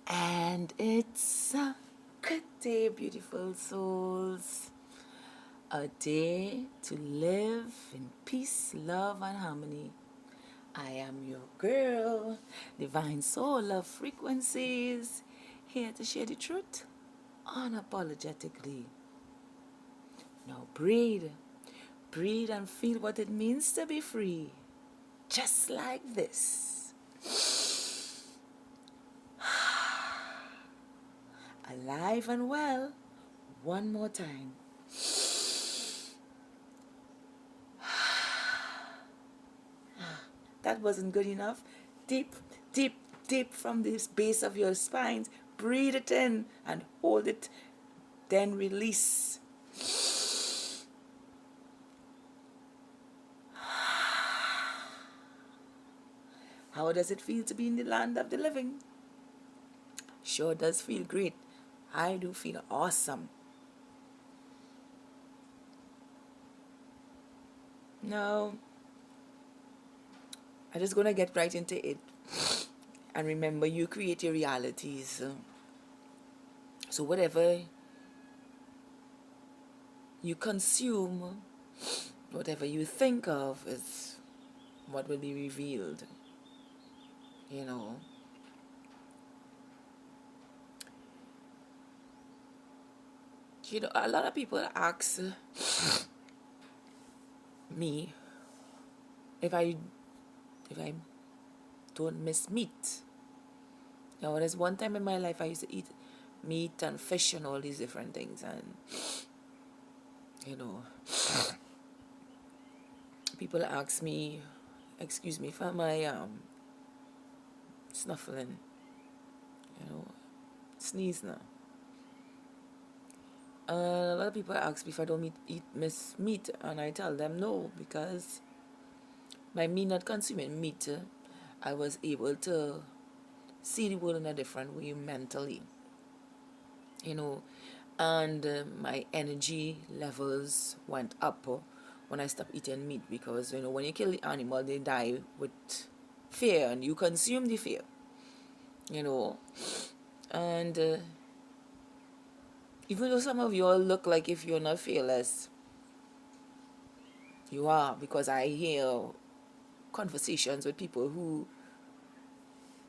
And it's a good day, beautiful souls. A day to live in peace, love, and harmony. I am your girl, Divine Soul of Frequencies, here to share the truth unapologetically. Now breathe. Breathe and feel what it means to be free. Just like this. Alive and well. One more time. That wasn't good enough. Deep, deep, deep from the base of your spine. Breathe it in and hold it. Then release. How does it feel to be in the land of the living? Sure does feel great. I do feel awesome. Now, I'm just going to get right into it. And remember, you create your realities. So whatever you consume, whatever you think of is what will be revealed. You know. A lot of people ask me if I don't miss meat. Now, there's one time in my life I used to eat meat and fish and all these different things, and people ask me, excuse me for my snuffling, sneeze now. A lot of people ask me if I don't miss meat, and I tell them no, because by me not consuming meat, I was able to see the world in a different way mentally, and my energy levels went up when I stopped eating meat, because when you kill the animal, they die with fear, and you consume the fear, and even though some of you all look like if you're not fearless, you are, because I hear conversations with people who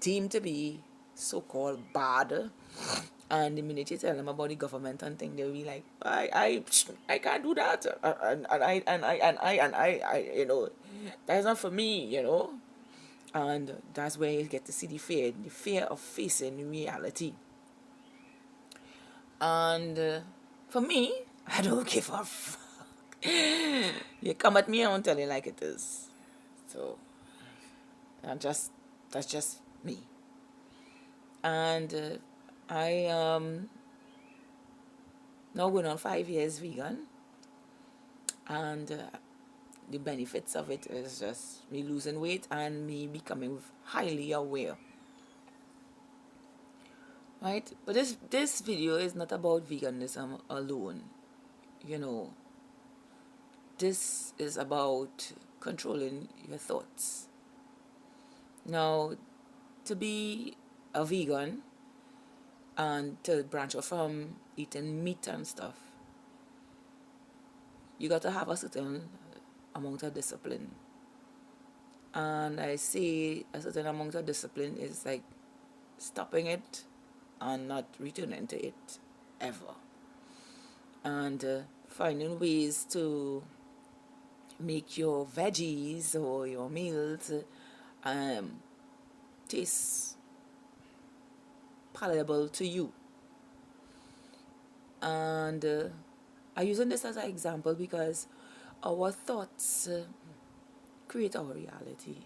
deem to be so-called bad, and the minute you tell them about the government and thing, they'll be like, I can't do that, and I, that's not for me, and that's where you get to see the fear of facing reality. And for me, I don't give a fuck. You come at me, I won't tell you like it is. So that's just me. And I now going on 5 years vegan, and the benefits of it is just me losing weight and me becoming highly aware. Right? But this video is not about veganism alone. This is about controlling your thoughts. Now, to be a vegan and to branch off from eating meat and stuff, you got to have a certain amount of discipline. And I say a certain amount of discipline is like stopping it and not returning to it ever. And finding ways to make your veggies or your meals taste palatable to you. And I'm using this as an example because our thoughts create our reality.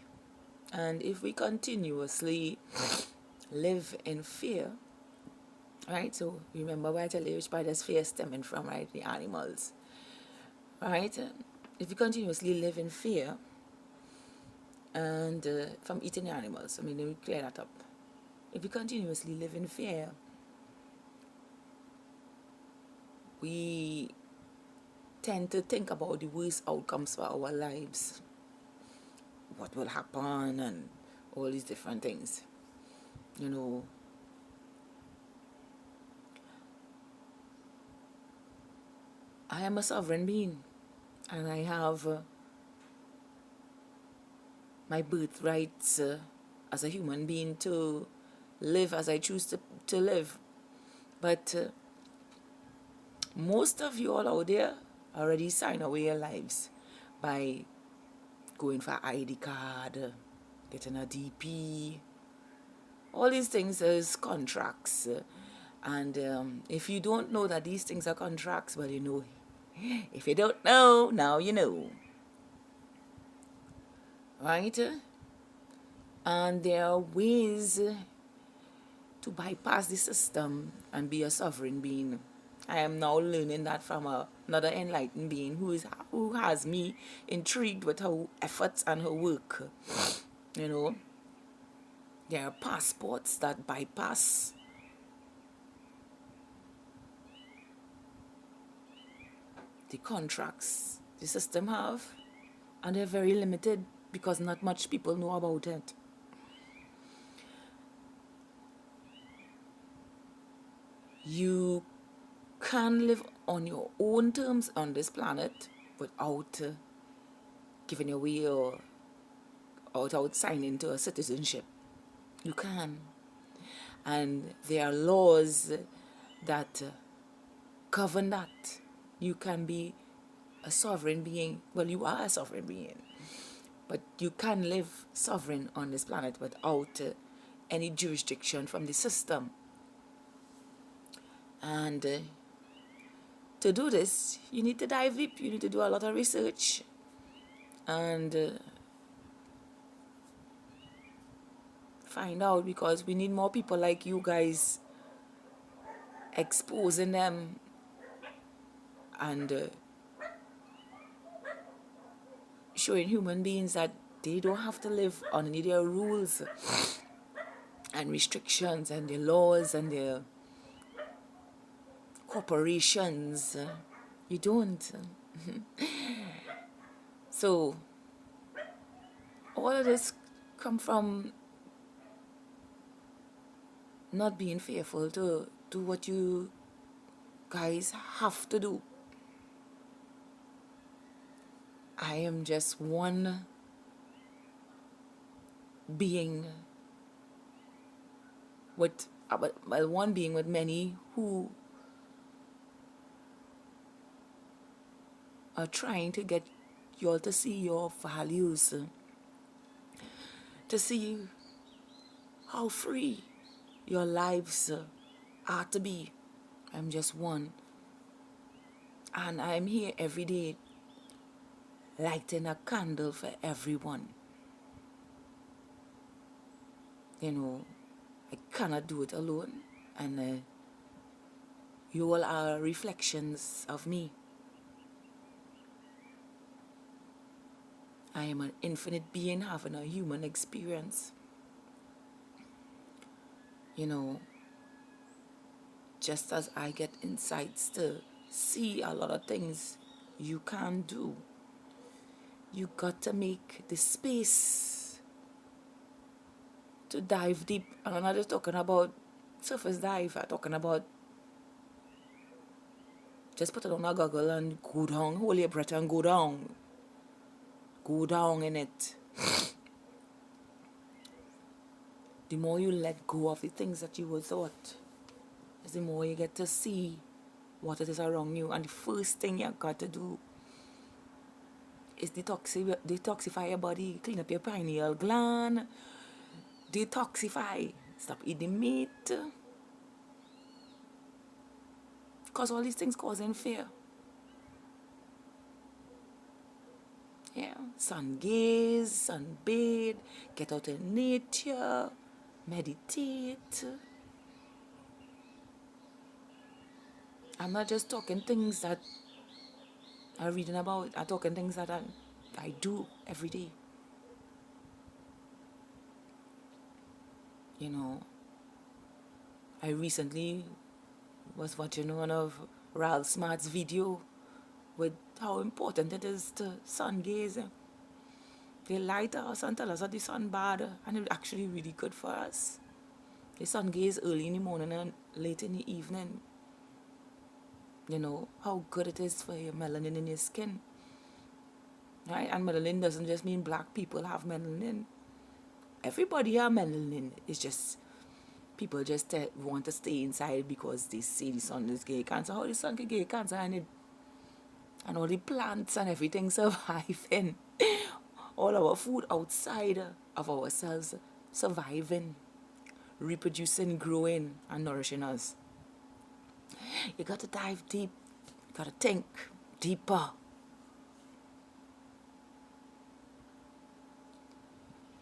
And if we continuously live in fear, right? So remember what I tell you, which part does fear stemming from, right? The animals, right? If you continuously live in fear and from eating the animals, let me clear that up. If you continuously live in fear, we tend to think about the worst outcomes for our lives, what will happen, and all these different things, I am a sovereign being, and I have my birthrights as a human being to live as I choose to live. But most of you all out there already sign away your lives by going for ID card, getting a DP. All these things is contracts. And if you don't know that these things are contracts, well, you know. If you don't know, now you know. Right? And there are ways to bypass the system and be a sovereign being. I am now learning that from another enlightened being who has me intrigued with her efforts and her work. You know, there are passports that bypass the contracts the system have, and they're very limited because not much people know about it. You can live on your own terms on this planet without giving away or without signing to a citizenship. You can. And there are laws that govern that. You can be a sovereign being. Well, you are a sovereign being. But you can live sovereign on this planet without any jurisdiction from the system. And to do this, you need to dive deep. You need to do a lot of research. And find out, because we need more people like you guys exposing them and showing human beings that they don't have to live under their rules and restrictions and their laws and their corporations. You don't. So all of this come from not being fearful to do what you guys have to do. I am just one being with one being with many who are trying to get you all to see your values, to see how free your lives are to be. I'm just one. And I'm here every day lighting a candle for everyone. You know, I cannot do it alone. And you all are reflections of me. I am an infinite being having a human experience. You know, just as I get insights to see a lot of things you can do, you got to make the space to dive deep. And I'm not just talking about surface dive. I'm talking about just put it on a goggle and go down, hold your breath and go down. Go down in it. The more you let go of the things that you were thought, the more you get to see what it is around you. And the first thing you got to do is detoxify your body, clean up your pineal gland, detoxify, stop eating meat. Because all these things causing fear. Yeah, sun gaze, sunbathe, get out in nature, meditate. I'm not just talking things that I'm reading about. I'm talking things that I do every day. You know, I recently was watching one of Ralph Smart's video with how important it is to sun gaze. They lie to us and tell us that the sun bad, and it's actually really good for us. The sun gaze early in the morning and late in the evening. You know, how good it is for your melanin in your skin. Right? And melanin doesn't just mean black people have melanin. Everybody have melanin. It's just people just want to stay inside because they say the sun is gay cancer. How the sun can get cancer and all the plants and everything surviving. All our food outside of ourselves surviving, reproducing, growing, and nourishing us. You got to dive deep. You got to think deeper.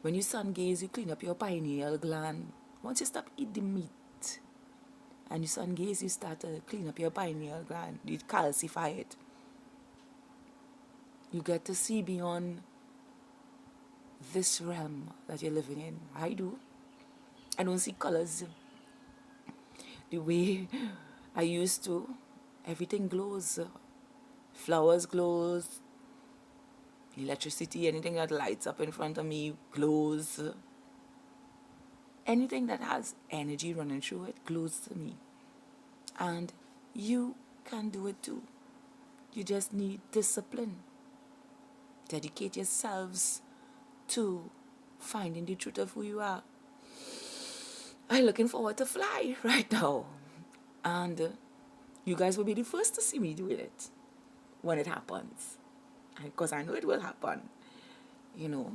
When you sun gaze, you clean up your pineal gland. Once you stop eating the meat and you sun gaze, you start to clean up your pineal gland. You calcify it. You get to see beyond this realm that you're living in. I do. I don't see colors the way I used to. Everything glows. Flowers glows. Electricity, anything that lights up in front of me glows. Anything that has energy running through it glows to me. And you can do it too. You just need discipline. Dedicate yourselves to finding the truth of who you are. I'm looking forward to fly right now. And you guys will be the first to see me doing it when it happens. Because I know it will happen, you know.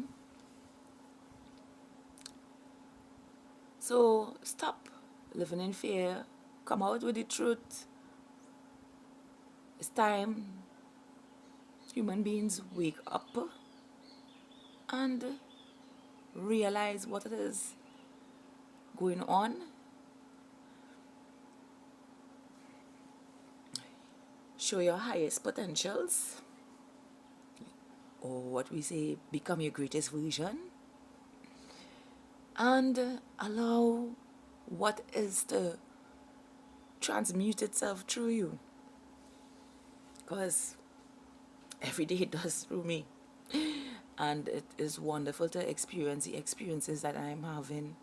So stop living in fear. Come out with the truth. It's time human beings wake up and realize what it is going on. Show your highest potentials, or what we say, become your greatest version, and allow what is to transmute itself through you, because every day it does through me, and it is wonderful to experience the experiences that I'm having.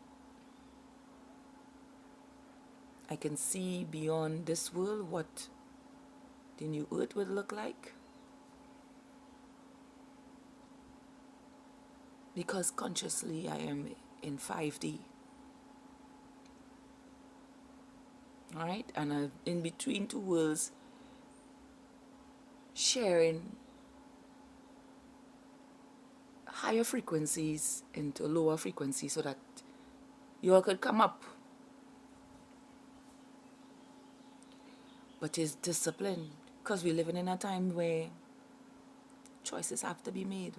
I can see beyond this world what the new earth would look like, because consciously I am in 5D. Alright? And I'm in between two worlds, sharing higher frequencies into lower frequencies so that you all could come up. But it's discipline, because we're living in a time where choices have to be made.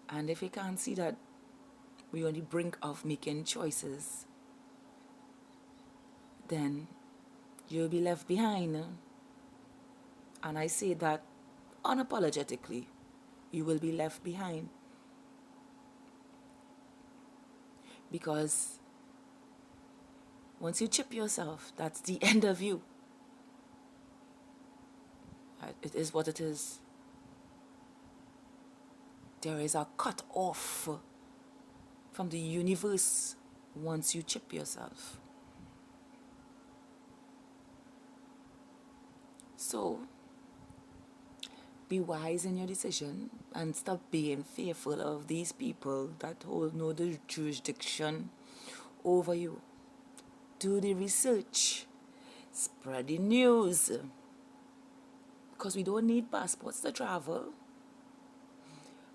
And if you can't see that we're on the brink of making choices, then you'll be left behind. And I say that unapologetically. You will be left behind. Because once you chip yourself, that's the end of you. It is what it is. There is a cut off from the universe once you chip yourself. So, be wise in your decision and stop being fearful of these people that hold no jurisdiction over you. Do the research. Spread the news. Because we don't need passports to travel.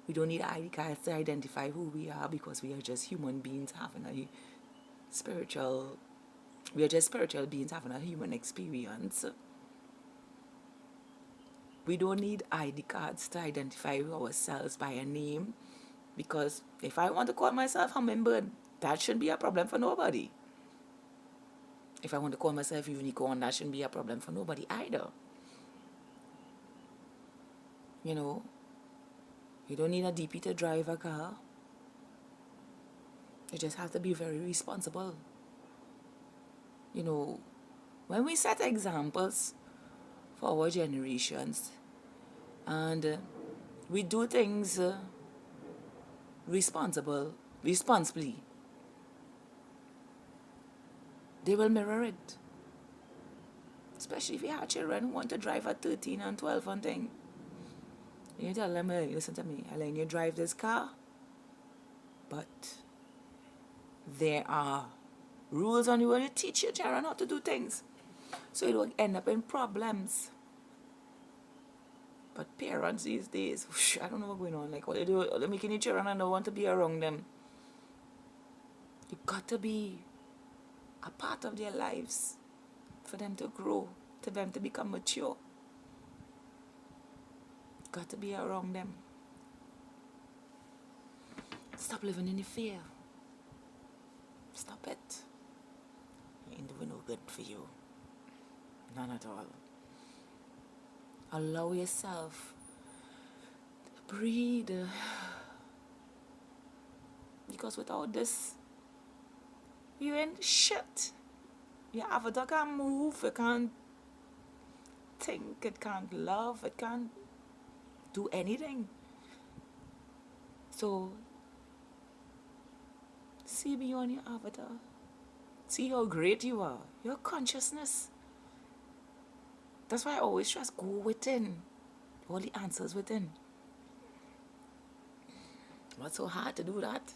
We don't need ID cards to identify who we are, because we are just human beings having a spiritual... We are just spiritual beings having a human experience. We don't need ID cards to identify ourselves by a name, because if I want to call myself Hummingbird, that shouldn't be a problem for nobody. If I want to call myself Unicorn, that shouldn't be a problem for nobody either. You know, you don't need a DP to drive a car. You just have to be very responsible. You know, when we set examples for our generations and we do things responsibly, they will mirror it. Especially if you have children who want to drive at 13 and 12 and thing. You tell them, hey, listen to me, I let you drive this car, but there are rules on you when you teach your children how to do things, so you don't end up in problems. But parents these days, whoosh, I don't know what's going on. Like, what they do, they're making your children and don't want to be around them. You got to be a part of their lives for them to grow, for them to become mature. Got to be around them. Stop living in the fear. Stop it. It ain't doing no good for you. None at all. Allow yourself to breathe. Because without this, you ain't shit. Your avatar can't move, it can't think, it can't love, it can't do anything. So, see beyond your avatar. See how great you are. Your consciousness. That's why I always trust, go within. All the answers within. What's so hard to do that?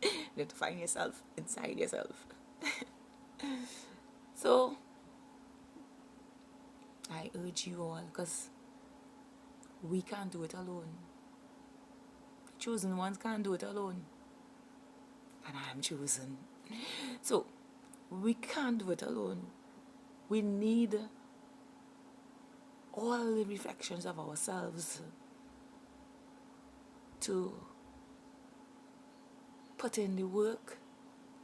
You have to find yourself inside yourself. So, I urge you all, because we can't do it alone. The chosen ones can't do it alone. And I am chosen. So, we can't do it alone. We need all the reflections of ourselves to put in the work,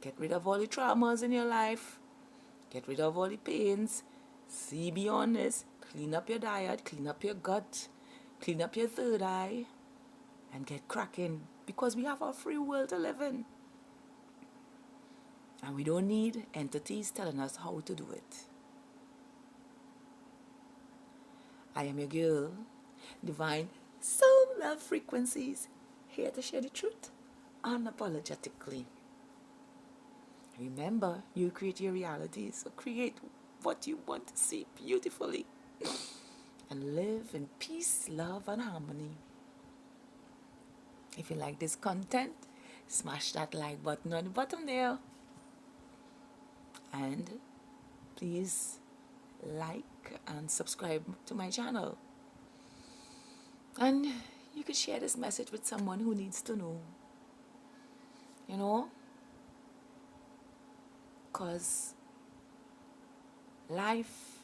get rid of all the traumas in your life, get rid of all the pains, see beyond this, clean up your diet, clean up your gut, clean up your third eye, and get cracking, because we have a free world to live in. And we don't need entities telling us how to do it. I am your girl, Divine Soul Love Frequencies, here to share the truth unapologetically. Remember, you create your reality, so create what you want to see beautifully. And live in peace, love, and harmony. If you like this content, smash that like button on the bottom there. And please like and subscribe to my channel. And you can share this message with someone who needs to know. You know? Because life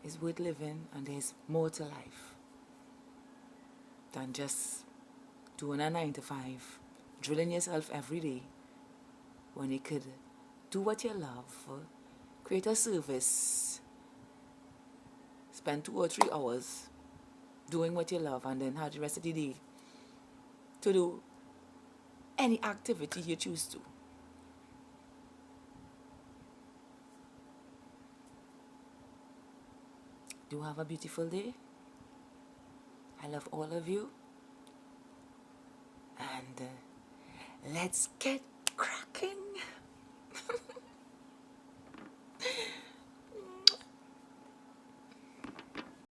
is worth living, and there's more to life than just doing a 9 to 5, drilling yourself every day, when you could do what you love, create a service, spend 2 or 3 hours doing what you love, and then have the rest of the day to do any activity you choose to. Do have a beautiful day. I love all of you. And let's get cracking.